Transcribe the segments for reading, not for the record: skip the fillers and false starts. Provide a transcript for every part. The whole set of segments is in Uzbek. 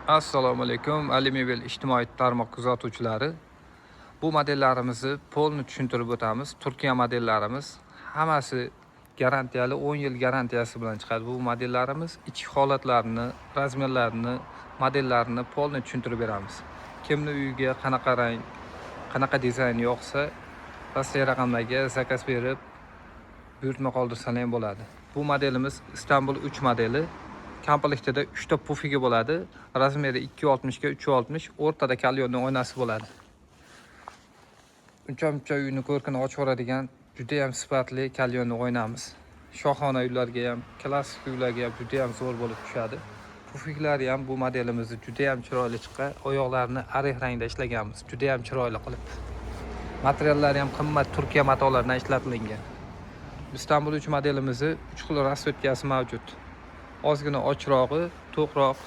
Assalomu alaykum, Ali Mebel ijtimoiy tarmoq kuzatuvchilari. Bu modellarimizni polni tushuntirib o'tamiz. Turkiya modellarimiz hammasi garantiyali, 10 yil garantiyasi bilan chiqadi. Bu modellarimiz ichki holatlarini, razmerlarini, modellarini polni tushuntirib beramiz. Kimni uyiga qanaqa rang, qanaqa dizayn yoqsa, pastki raqamlarga zakaz berib, buyurtma qoldirsalar ham bo'ladi. Bu modelimiz Istanbul 3 modeli. Komplektida 3 ta pufigi bo'ladi. Razmeri 260 ga 360, o'rtada kalyonning oynasi bo'ladi. Uncha uyni ko'rkini ochib yuboradigan juda ham sifatli kalyonni o'ynamiz. Shohona uylarga ham, klassik uylarga ham juda ham zo'r bo'lib tushadi. Pufiklari ham bu modelimizni juda ham chiroyli chiqqan. Oyoqlarini arix rangda ishlaganmiz. Juda ham chiroyli qilib. Materiallari ham qimmat Turkiya matolaridan ishlatilgan. Istanbul 3 modelimizni 3 xil rasvetkasi mavjud. Ozgina ochrog'i, to'qroq,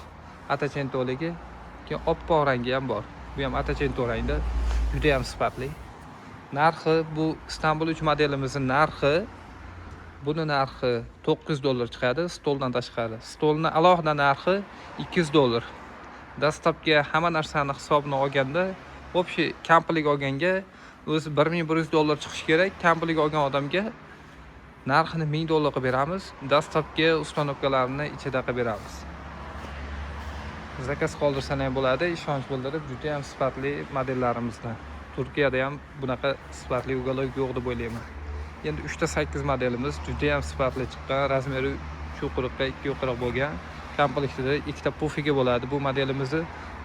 atachentoligi, keyin oppoq rangi ham bor. Bu ham atachento rangda, juda ham sifatli. Narxi bu Istanbul 3 modelimizning narxi, buni narxi $900 chiqadi, stoldan tashqari. Stolning alohida narxi $200. Dastlabki hamma narsani hisobini olganda, общий komplik olganga o'zi $1100 chiqish kerak. Komplik olgan odamga narxini $1000 qilib beramiz. Dastlabki ustanovkalarni ichida qilib beramiz. Zakaz qoldirsangiz ham bo'ladi. Ishonch bildirib, juda ham sifatli modellarimizdan. Turkiyada ham bunaqa sifatli ugalok yo'q deb o'ylayman. Endi 3.8 modelimiz juda ham sifatli chiqqan. Razmeri 3.40 ga 2.40 bo'lgan. Komplektida 2 ta pufigi bo'ladi. Bu modelimizni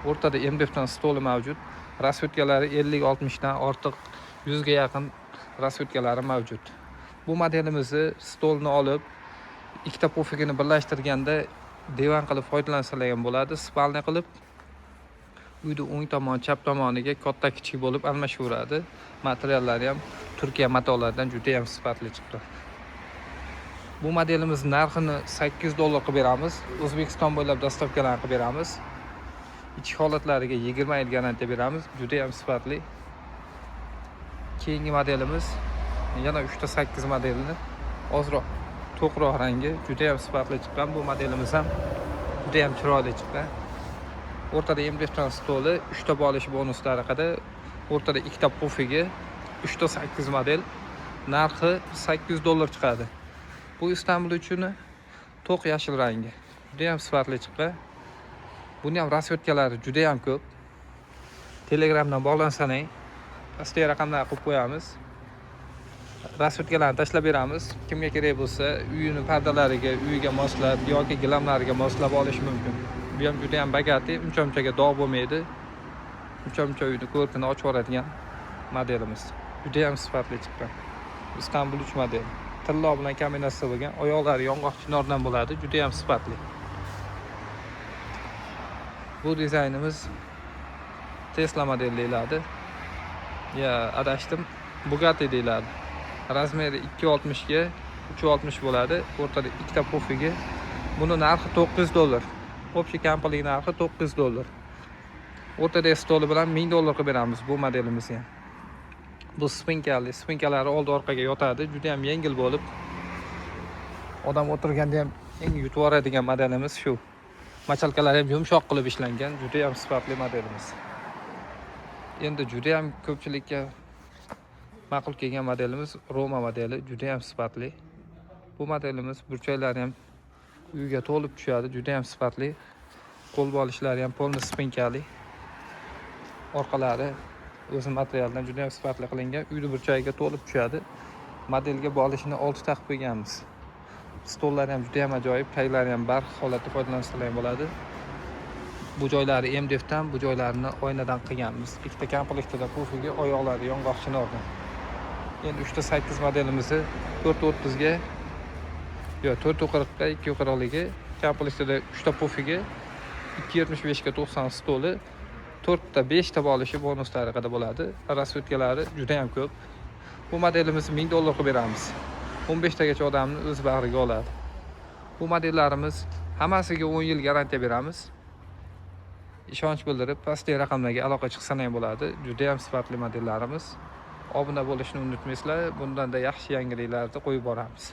o'rtada MDFdan stoli mavjud. Rasvetkalari 50-60 dan ortiq 100 ga yaqin rasvetkalari mavjud. Bu modelimizni stolni olib, ikkita pufigini birlashtirganda divan qilib foydalansalar ham bo'ladi. Spalni qilib uyda o'ng tomon, chap tomoniga katta kichik bo'lib almashaveradi. Materiallari ham Turkiya matolaridan juda ham sifatli chiqqan. Bu modelimiz narxini $800 qilib beramiz. O'zbekiston bo'ylab dostavkalarni qilib beramiz. Ichki holatlariga 20 yil garantiya beramiz. Juda ham sifatli. Keyingi modelimiz yana 3.8 modelini ozroq to'qroq rangi juda ham sifatli chiqqan. Bu modelimiz ham juda ham chiroyli chiqqan. O'rtada MDF stoli, 3 ta bolish bonuslari qada, o'rtada 2 ta pufigi, 3.8 model. Narxi $800 chiqadi. Bu Istanbul uchun to'q yashil rangi. Juda ham sifatli chiqqan. Buni ham rasvetkalari juda ham ko'p. Telegramdan bog'lansangiz, pastga raqamlarni qo'yib qo'yamiz. Rasvetkalarni tashlab beramiz. Kimga kerak bo'lsa, uyini pardalariga, uyiga moslab yoki gilamlariga moslab olish mumkin. Bu ham juda ham bagati, uncha-munchaga dog' bo'lmaydi. Uncha-muncha uyni ko'rkini ochib yuboradigan modelimiz. Juda ham sifatli chiqqan. Istanbul 3 model. Tillo bilan kombinatsiya bo'lgan, oyoqlari yong'oq chinordan bo'ladi, juda ham sifatli. Bu dizaynimiz Tesla model deyiladi. Ya, adashdim. Bugatti deyiladi. Razmeri 260 ga 360 bo'ladi. O'rtada 2 ta pufigi. Buni narxi $900. Общий komplik narxi $900. O'rtada stoli bilan $1000 qilib beramiz bu modelimizni. Bu spinkali, spinkalari old orqaga yotadi. Juda ham yengil bo'lib, odam o'tirganda ham eng yutib yuboradigan modelimiz shu. Machalkalari ham yumshoq qilib ishlangan, juda ham sifatli modelimiz. Endi juda ham ko'pchilikka ma'qul kelgan modelimiz Roma modeli, juda ham sifatli. Bu modelimiz burchaklari ham uyga to'lib tushadi, juda ham sifatli. Qo'l bolishlari ham polni spinkali. Orqalari o'zi materialdan juda ham sifatli qilingan, uyni burchagiga to'lib tushadi. Modelga bolishni 6 taqib qo'yganmiz. Stollari ham juda ham ajoyib, taglari ham barq holatda foydalansalar ham bo'ladi. Bu joylari MDFdan, bu joylarini oynadan qilganmiz. Ikkita komplektida pufigi, oyoqlari yong'oq chinordan. Endi 3.8 modelimizni 430 ga 440 ga 240 ligi, komplektida 3 ta pufigi, 275 ga 90 stoli, 4 ta 5 ta bolishi bonuslari qada bo'ladi. Rasvetkalari juda ham ko'p. Bu modelimizni $1000 qilib beramiz. 15 tagacha odamni o'z bag'riga oladi. Bu modellarimiz hammasiga 10 yil garantiya beramiz. Ishonch bildirib, pastki raqamlarga aloqa chiqsangiz ham bo'ladi. Juda ham sifatli modellarimiz. Obuna bo'lishni unutmaysizlar. Bundan da yaxshi yangiliklarni qo'yib boramiz.